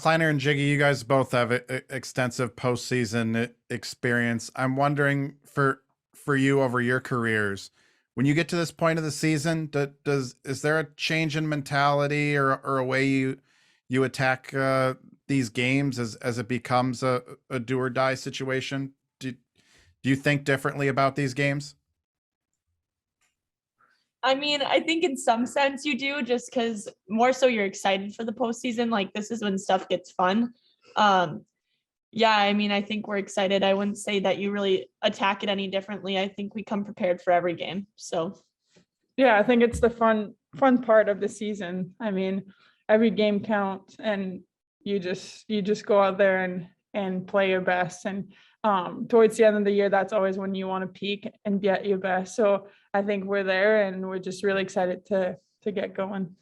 Kleiner and Jiggy, you guys both have extensive postseason experience. I'm wondering for you over your careers, when you get to this point of the season, is there a change in mentality or a way you attack these games as it becomes a do or die situation? Do you think differently about these games? I mean, I think in some sense you do, just because more so you're excited for the postseason. Like this is when stuff gets fun. Um, yeah, I mean, I think we're excited. I wouldn't say that you really attack it any differently. I think we come prepared for every game. So Yeah, I think it's the fun part of the season. I mean, every game counts and you just go out there and play your best. And towards the end of the year, that's always when you want to peak and be at your best. So I think we're there and we're just really excited to get going.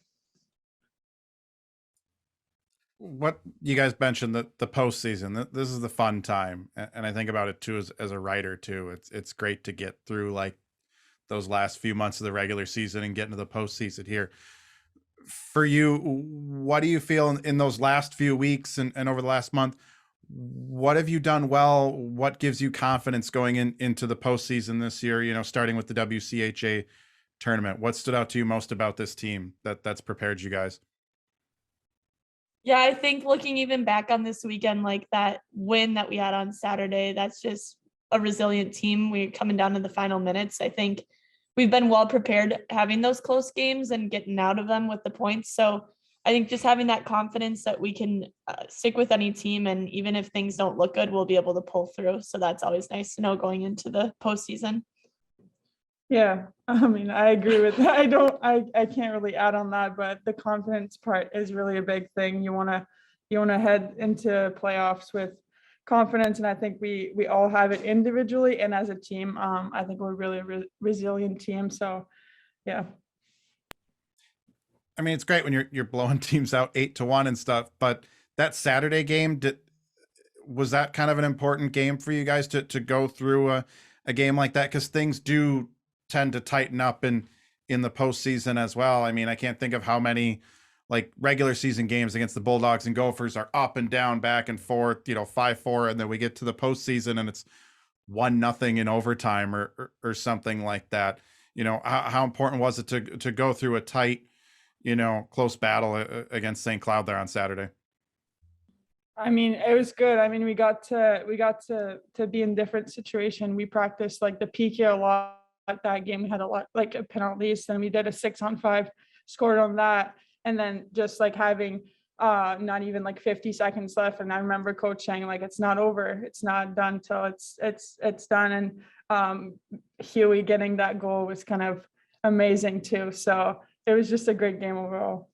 What you guys mentioned, the postseason, this is the fun time. And I think about it too, as a writer too. It's great to get through like those last few months of the regular season and get into the postseason here. For you, what do you feel in those last few weeks and over the last month? What have you done well? What gives you confidence going into the postseason this year? You know, starting with the WCHA tournament. What stood out to you most about this team that's prepared you guys? yeah, I think looking even back on this weekend, like that win that we had on Saturday, that's just a resilient team. We're coming down to the final minutes. I think we've been well prepared having those close games and getting out of them with the points. So I think just having that confidence that we can stick with any team, and even if things don't look good, we'll be able to pull through. So that's always nice to know going into the postseason. Yeah, I mean, I agree with that. I can't really add on that, but the confidence part is really a big thing. You wanna head into playoffs with confidence, and I think we all have it individually and as a team. I think we're really a resilient team. So, yeah. I mean, it's great when you're blowing teams out 8-1 and stuff, but that Saturday game, was that kind of an important game for you guys to go through a game like that? Because things do tend to tighten up in the postseason as well. I mean, I can't think of how many like regular season games against the Bulldogs and Gophers are up and down, back and forth, 5-4, and then we get to the postseason and it's 1-0 in overtime or something like that. How important was it to go through a tight, close battle against St. Cloud there on Saturday? I mean, it was good. I mean, we got to be in different situation. We practiced like the PK a lot that game. We had a lot like penalties, and we did a 6-on-5, scored on that, and then just like having not even like 50 seconds left. And I remember coach saying like, it's not over, it's not done till it's done. And Huey getting that goal was kind of amazing too. So it was just a great game overall.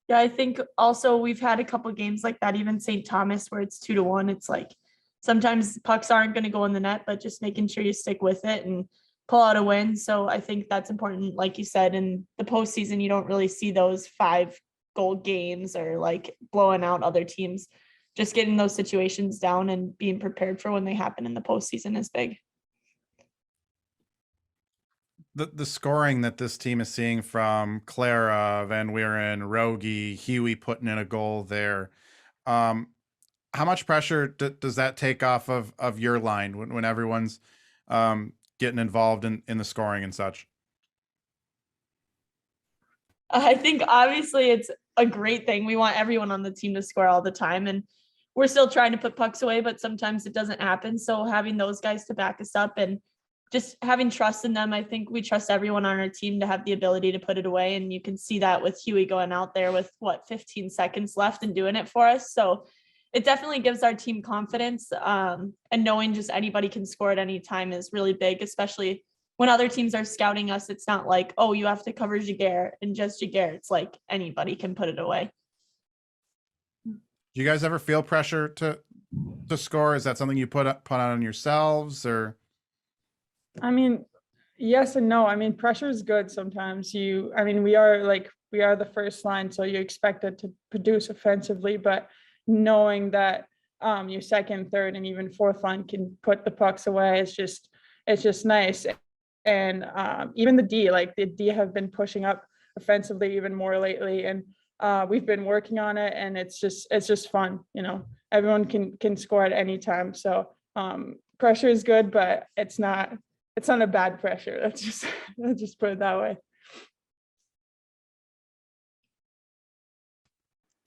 Yeah, I think also we've had a couple games like that, even St. Thomas, where it's 2-1. It's like sometimes pucks aren't going to go in the net, but just making sure you stick with it and pull out a win. So I think that's important. Like you said, in the postseason, you don't really see those 5-goal games or like blowing out other teams. Just getting those situations down and being prepared for when they happen in the postseason is big. The scoring that this team is seeing from Clara, Van Wieren, Rogie, Huey putting in a goal there. How much pressure does that take off of your line when everyone's getting involved in the scoring and such? I think obviously it's a great thing. We want everyone on the team to score all the time, and we're still trying to put pucks away, but sometimes it doesn't happen. So having those guys to back us up and just having trust in them, I think we trust everyone on our team to have the ability to put it away. And you can see that with Huey going out there with 15 seconds left and doing it for us. So it definitely gives our team confidence. And knowing just anybody can score at any time is really big, especially when other teams are scouting us. It's not like, oh, you have to cover Giguère and just Giguère. It's like anybody can put it away. Do you guys ever feel pressure to score? Is that something you put on yourselves, or? I mean, yes and no. I mean, pressure is good sometimes. We are the first line, so you're expected to produce offensively, but knowing that your second, third, and even fourth line can put the pucks away, it's just nice. And even the D have been pushing up offensively even more lately. And we've been working on it, and it's just fun. Everyone can score at any time. So pressure is good, but it's not a bad pressure. Let's just put it that way.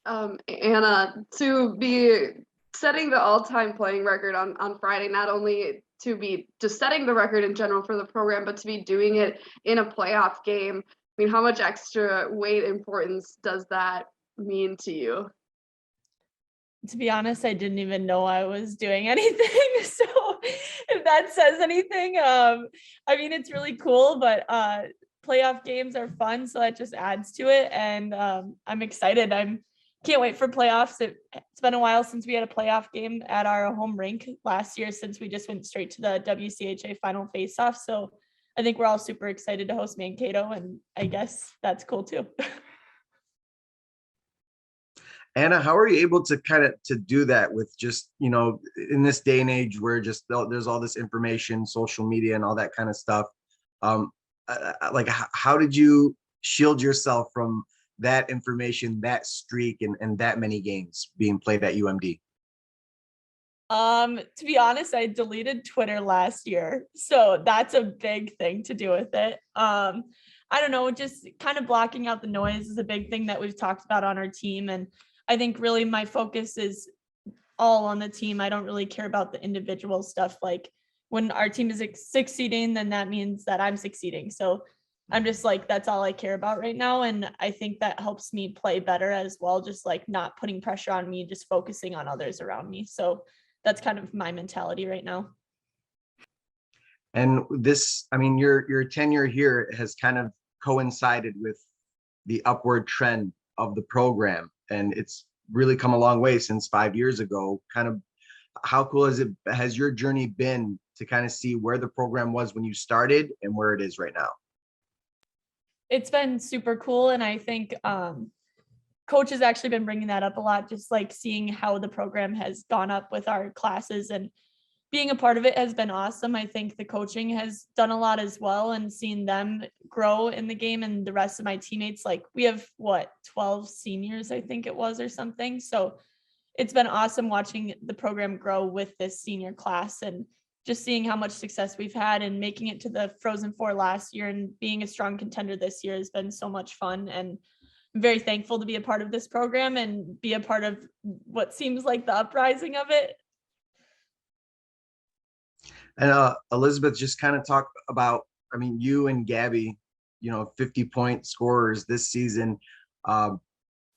Anna, to be setting the all-time playing record on Friday, not only to be just setting the record in general for the program, but to be doing it in a playoff game. I mean, how much extra weight importance does that mean to you? To be honest, I didn't even know I was doing anything. So if that says anything, I mean, it's really cool, but playoff games are fun. So that just adds to it. And I'm excited. Can't wait for playoffs. It's been a while since we had a playoff game at our home rink last year, since we just went straight to the WCHA final faceoff. So I think we're all super excited to host Mankato, and I guess that's cool too. Anna, how are you able to to do that with just, in this day and age where just there's all this information, social media and all that kind of stuff? Like, how did you shield yourself from that information, that streak, and that many games being played at UMD? To be honest, I deleted Twitter last year, so that's a big thing to do with it. I don't know, just kind of blocking out the noise is a big thing that we've talked about on our team, and I think really my focus is all on the team. I don't really care about the individual stuff. Like, when our team is succeeding, then that means that I'm succeeding. So I'm just like, that's all I care about right now. And I think that helps me play better as well. Just like not putting pressure on me, just focusing on others around me. So that's kind of my mentality right now. And this, I mean, your tenure here has kind of coincided with the upward trend of the program. And it's really come a long way since 5 years ago. Kind of, how cool has your journey been to kind of see where the program was when you started and where it is right now? It's been super cool. And I think coach has actually been bringing that up a lot, just like seeing how the program has gone up with our classes, and being a part of it has been awesome. I think the coaching has done a lot as well, and seeing them grow in the game, and the rest of my teammates, like we have 12 seniors, I think it was, or something. So it's been awesome watching the program grow with this senior class, and just seeing how much success we've had, and making it to the Frozen Four last year and being a strong contender this year has been so much fun. And I'm very thankful to be a part of this program and be a part of what seems like the uprising of it. And Elizabeth, just kind of talk about, I mean, you and Gabby, 50-point scorers this season. I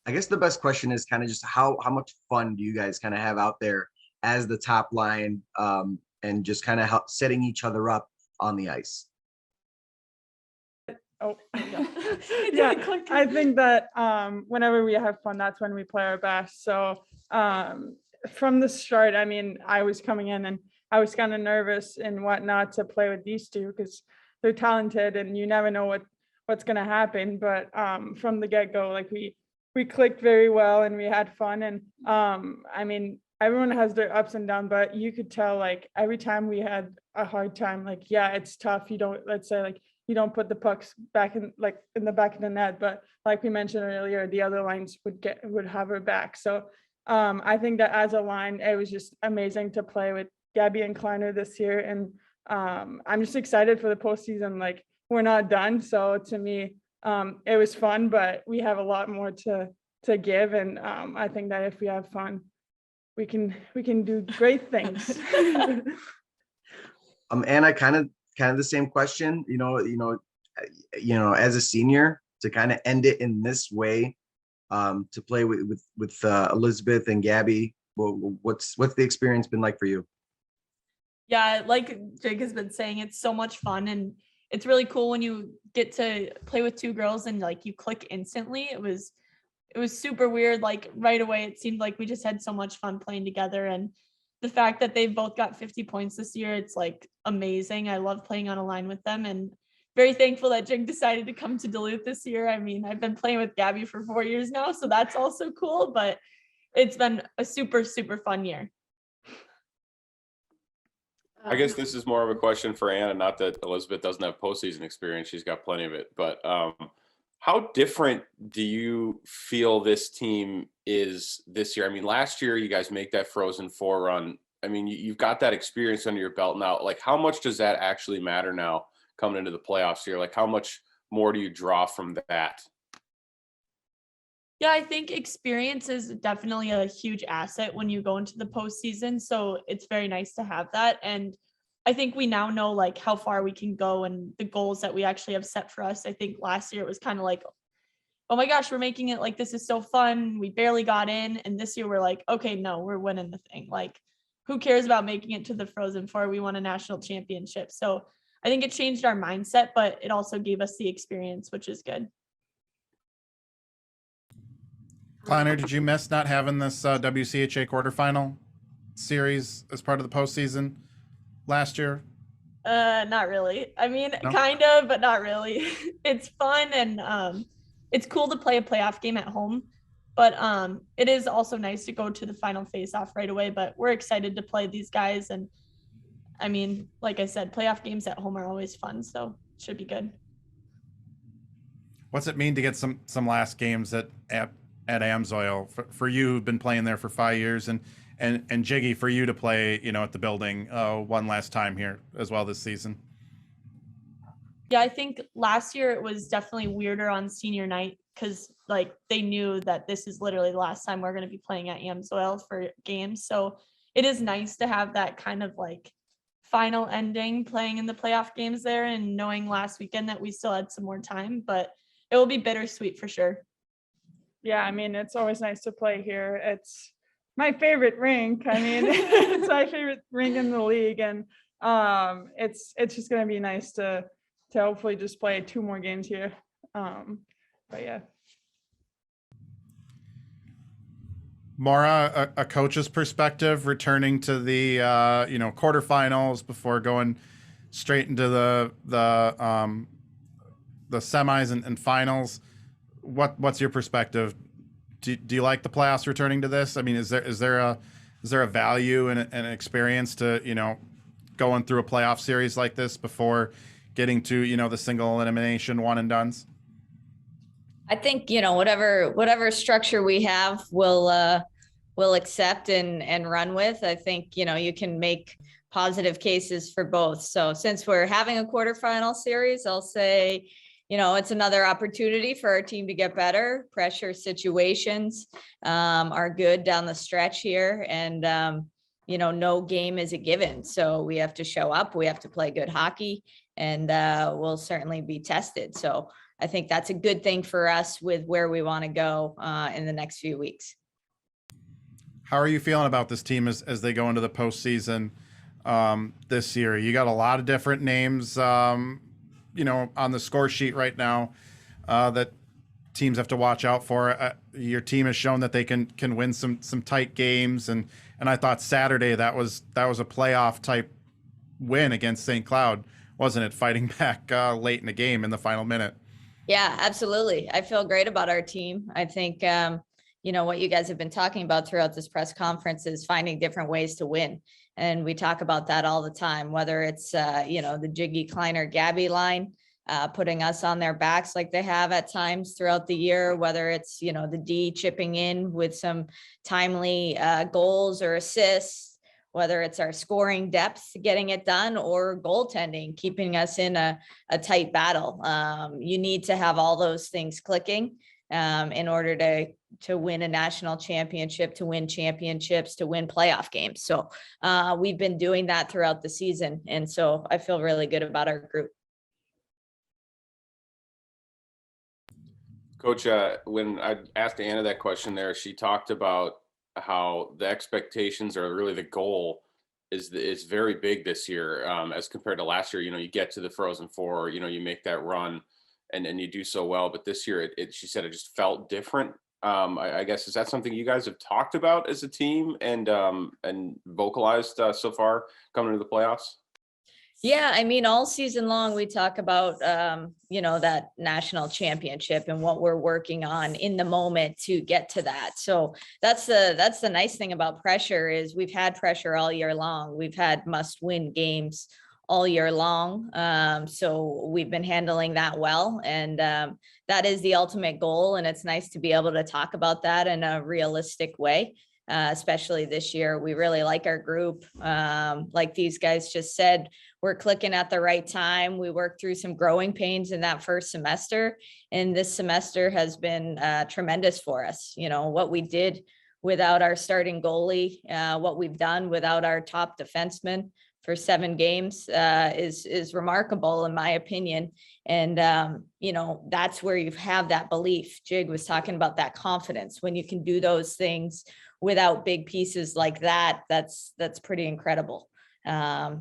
guess the best question is kind of just how much fun do you guys kind of have out there as the top line, and just kind of setting each other up on the ice? Oh, yeah. I think that whenever we have fun, that's when we play our best. So from the start, I mean, I was coming in and I was kind of nervous and whatnot to play with these two, because they're talented and you never know what's going to happen. But from the get-go, like we clicked very well and we had fun. And I mean, everyone has their ups and downs, but you could tell, like, every time we had a hard time, like, yeah, it's tough. You don't, let's say, like, you don't put the pucks back in, like, in the back of the net, but like we mentioned earlier, the other lines would have her back. So I think that as a line, it was just amazing to play with Gabby and Klein this year. And I'm just excited for the postseason. Like, we're not done. So to me, it was fun, but we have a lot more to give. And I think that if we have fun, we can do great things. Anna, kind of the same question, as a senior, to kind of end it in this way, to play with Elizabeth and Gabby. Well, what's the experience been like for you? Yeah, like Jake has been saying, it's so much fun, and it's really cool when you get to play with two girls and like you click instantly. It was super weird. Like, right away, it seemed like we just had so much fun playing together, and the fact that they've both got 50 points this year, it's like amazing. I love playing on a line with them, and very thankful that Jig decided to come to Duluth this year. I mean, I've been playing with Gabby for 4 years now, so that's also cool, but it's been a super, super fun year. I guess this is more of a question for Anna, not that Elizabeth doesn't have postseason experience. She's got plenty of it, but How different do you feel this team is this year? I mean, last year you guys make that Frozen Four run. I mean, you've got that experience under your belt now. Like, how much does that actually matter now coming into the playoffs here? Like, how much more do you draw from that? Yeah, I think experience is definitely a huge asset when you go into the postseason. So it's very nice to have that. And I think we now know like how far we can go and the goals that we actually have set for us. I think last year it was kind of like, oh my gosh, we're making it like this is so fun. We barely got in. And this year we're like, okay, no, we're winning the thing. Like, who cares about making it to the Frozen Four? We won a national championship. So I think it changed our mindset, but it also gave us the experience, which is good. Kleiner, did you miss not having this WCHA quarterfinal series as part of the postseason last year? Not really. I mean, No? kind of, but not really. It's fun and it's cool to play a playoff game at home, but it is also nice to go to the final face-off right away. But we're excited to play these guys, and I mean, like I said, playoff games at home are always fun, so it should be good. What's it mean to get some last games at Amsoil for you who've been playing there for 5 years, and Jiggy, for you to play, you know, at the building one last time here as well this season? Yeah, I think last year it was definitely weirder on senior night because like they knew that this is literally the last time we're going to be playing at Amsoil for games. So it is nice to have that kind of like final ending playing in the playoff games there and knowing last weekend that we still had some more time, but it will be bittersweet for sure. Yeah, I mean, it's always nice to play here. It's my favorite rink. I mean, it's my favorite rink in the league, and it's just gonna be nice to hopefully just play 2 more games here. But yeah. Maura, a coach's perspective, returning to the quarterfinals before going straight into the semis and finals. What's your perspective? Do you like the playoffs returning to this? I mean, is there a value and an experience to, you know, going through a playoff series like this before getting to, you know, the single elimination one and dones? I think, you know, whatever structure we have, we'll accept and run with. I think, you know, you can make positive cases for both. So since we're having a quarterfinal series, I'll say, you know, it's another opportunity for our team to get better. Pressure situations are good down the stretch here. And, you know, no game is a given. So we have to show up, we have to play good hockey, and we'll certainly be tested. So I think that's a good thing for us with where we want to go in the next few weeks. How are you feeling about this team as they go into the postseason this year? You got a lot of different names, you know, on the score sheet right now that teams have to watch out for. Your team has shown that they can win some tight games, and I thought Saturday that was a playoff type win against St. Cloud, wasn't it? Fighting back late in the game in the final minute. Yeah, absolutely. I feel great about our team. I think, you know, what you guys have been talking about throughout this press conference is finding different ways to win. And we talk about that all the time, whether it's, you know, the Jiggy, Kleiner, Gabby line, putting us on their backs like they have at times throughout the year, whether it's, you know, the D chipping in with some timely goals or assists, whether it's our scoring depth, getting it done, or goaltending, keeping us in a tight battle. You need to have all those things clicking in order to win a national championship, to win championships, to win playoff games. So we've been doing that throughout the season. And so I feel really good about our group. Coach, when I asked Anna that question there, she talked about how the expectations are really the goal is very big this year as compared to last year. You know, you get to the Frozen Four, you know, you make that run and you do so well. But this year, she said it just felt different. I guess, is that something you guys have talked about as a team and vocalized so far coming into the playoffs? Yeah, I mean, all season long, we talk about, you know, that national championship and what we're working on in the moment to get to that. So that's the nice thing about pressure is we've had pressure all year long. We've had must-win games all year long. So we've been handling that well, and that is the ultimate goal. And it's nice to be able to talk about that in a realistic way, especially this year. We really like our group. Like these guys just said, we're clicking at the right time. We worked through some growing pains in that first semester, and this semester has been tremendous for us. You know, what we did without our starting goalie, what we've done without our top defenseman for 7 games is remarkable in my opinion. And, you know, that's where you have that belief. Jig was talking about that confidence. When you can do those things without big pieces like that, that's pretty incredible. Yeah,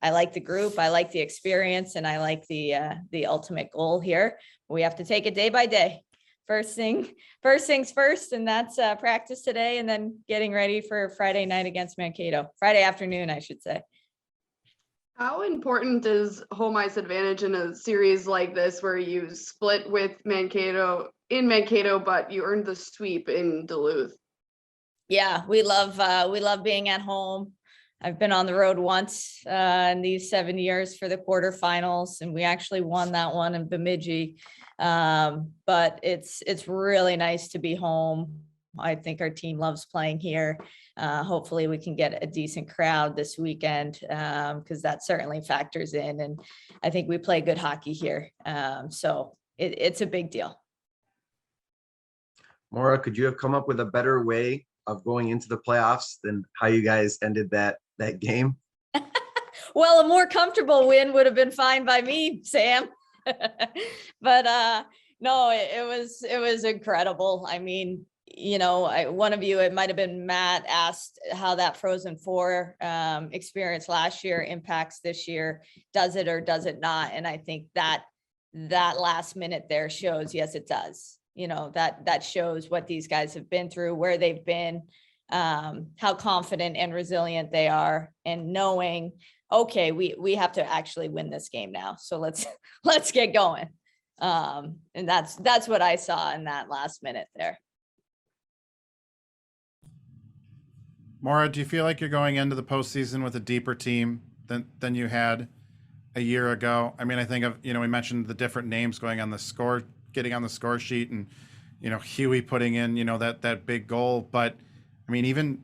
I like the group, I like the experience, and I like the ultimate goal here. We have to take it day by day. First things first, and that's practice today, and then getting ready for Friday night against Mankato. Friday afternoon, I should say. How important is home ice advantage in a series like this where you split with Mankato, but you earned the sweep in Duluth? Yeah, we love being at home. I've been on the road once in these 7 years for the quarterfinals, and we actually won that one in Bemidji. But it's really nice to be home. I think our team loves playing here. Hopefully we can get a decent crowd this weekend, because that certainly factors in. And I think we play good hockey here. So it's a big deal. Maura, could you have come up with a better way of going into the playoffs than how you guys ended that game? Well, a more comfortable win would have been fine by me, Sam. But no, it was incredible. I mean, you know, one of you, it might have been Matt, asked how that Frozen Four experience last year impacts this year. Does it or does it not? And I think that last minute there shows, yes, it does. You know, that shows what these guys have been through, where they've been, how confident and resilient they are, and knowing, okay, we have to actually win this game now. So let's get going. And that's what I saw in that last minute there. Maura, do you feel like you're going into the postseason with a deeper team than you had a year ago? I mean, I think of, you know, we mentioned the different names going on the score, getting on the score sheet, and, you know, Huey putting in, you know, that big goal. But I mean, even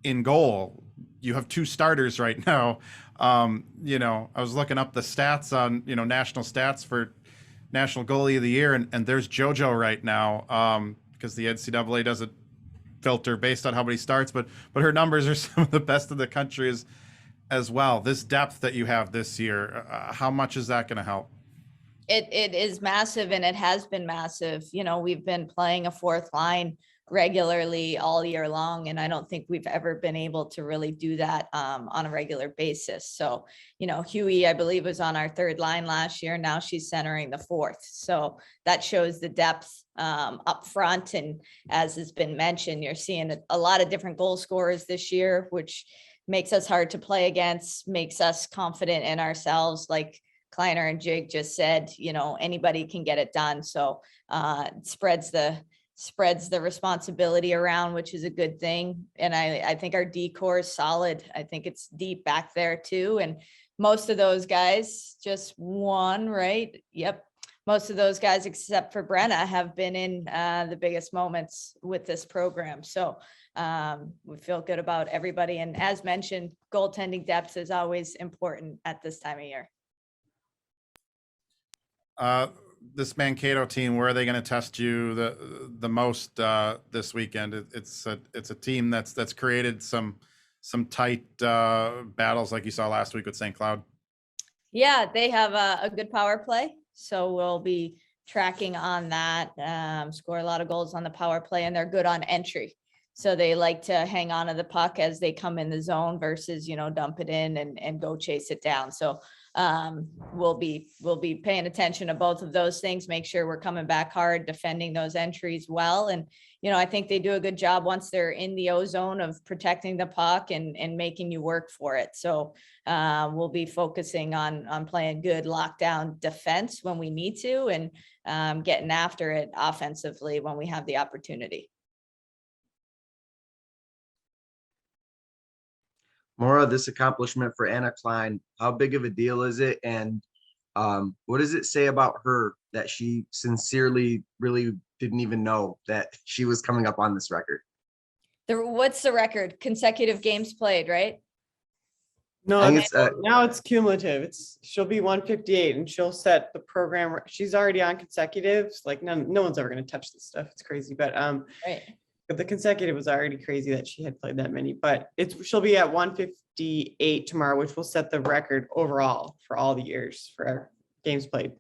in goal, you have 2 starters right now. You know, I was looking up the stats on, you know, national stats for National Goalie of the Year, and there's JoJo right now, because the NCAA doesn't filter based on how many starts, but her numbers are some of the best in the country as well. This depth that you have this year, how much is that going to help? It is massive, and it has been massive. You know, we've been playing a 4th line regularly all year long, and I don't think we've ever been able to really do that on a regular basis. So, you know, Huey, I believe, was on our 3rd line last year. Now she's centering the 4th. So that shows the depth up front. And as has been mentioned, you're seeing a lot of different goal scorers this year, which makes us hard to play against, makes us confident in ourselves. Like Kleiner and Jig just said, you know, anybody can get it done. So it spreads the responsibility around, which is a good thing. And I think our D core is solid. I think it's deep back there too. And most of those guys just won, right? Yep. Most of those guys, except for Brenna, have been in the biggest moments with this program. So we feel good about everybody. And as mentioned, goaltending depth is always important at this time of year. This Mankato team, where are they going to test you the most this weekend? It's a team that's created some tight battles like you saw last week with St. Cloud. Yeah, they have a good power play, so we'll be tracking on that. Score a lot of goals on the power play, and they're good on entry. So they like to hang on to the puck as they come in the zone versus, you know, dump it in and go chase it down. So we'll be paying attention to both of those things, make sure we're coming back hard, defending those entries well. And, you know, I think they do a good job once they're in the O zone of protecting the puck and making you work for it. So we'll be focusing on playing good lockdown defense when we need to, and getting after it offensively when we have the opportunity. Maura, this accomplishment for Anna Klein, how big of a deal is it? And what does it say about her that she sincerely really didn't even know that she was coming up on this record? What's the record? Consecutive games played, right? No, I think now it's cumulative. She'll be 158 and she'll set the program. She's already on consecutives. Like no one's ever going to touch this stuff. It's crazy. But Right. the consecutive was already crazy that she had played that many. But she'll be at 158 tomorrow, which will set the record overall for all the years for our games played.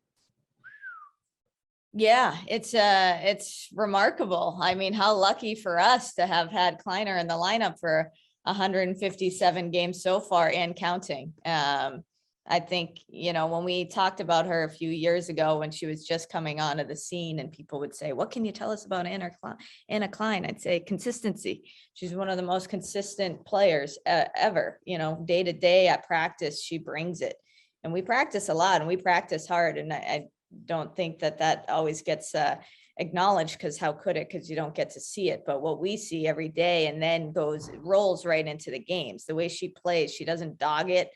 Yeah, it's remarkable. I mean, how lucky for us to have had Kleiner in the lineup for 157 games so far and counting. I think, when we talked about her a few years ago when she was just coming onto the scene and people would say, what can you tell us about Anna Klein? I'd say consistency. She's one of the most consistent players ever, day to day at practice, she brings it. And we practice a lot and we practice hard. And I don't think that always gets acknowledged, because how could it? Because you don't get to see it. But what we see every day and then rolls right into the games. The way she plays, she doesn't dog it.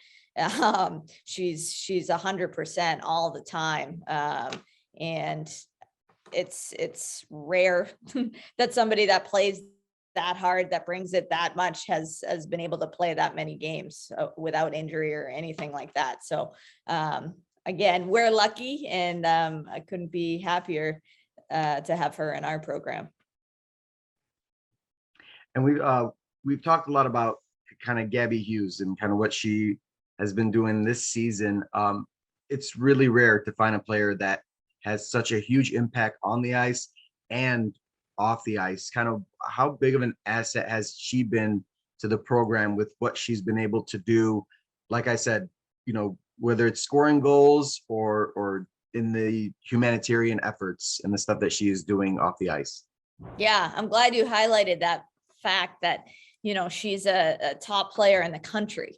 She's 100% all the time. And it's rare that somebody that plays that hard, that brings it that much, has been able to play that many games without injury or anything like that. So again, we're lucky, and I couldn't be happier to have her in our program. And we've talked a lot about kind of Gabby Hughes and kind of what she has been doing this season. It's really rare to find a player that has such a huge impact on the ice and off the ice. Kind of how big of an asset has she been to the program with what she's been able to do? Like I said, whether it's scoring goals or in the humanitarian efforts and the stuff that she is doing off the ice. Yeah, I'm glad you highlighted that fact that, she's a top player in the country,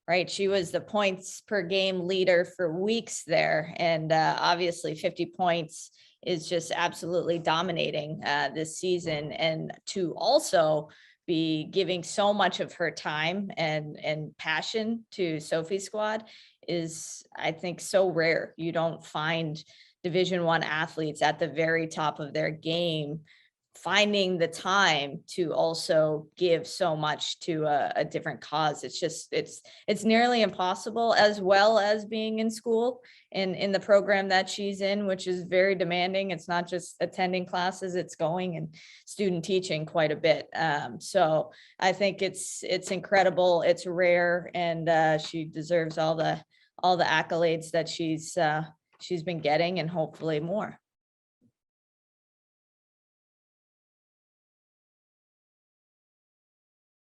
right? She was the points per game leader for weeks there. And obviously 50 points is just absolutely dominating this season. And to also be giving so much of her time and passion to Sophie's squad is, I think, so rare. You don't find Division I athletes at the very top of their game finding the time to also give so much to a different cause. It's nearly impossible, as well as being in school and in the program that she's in, which is very demanding. It's not just attending classes, it's going and student teaching quite a bit. So I think it's incredible. It's rare, and she deserves all the accolades that she's been getting, and hopefully more.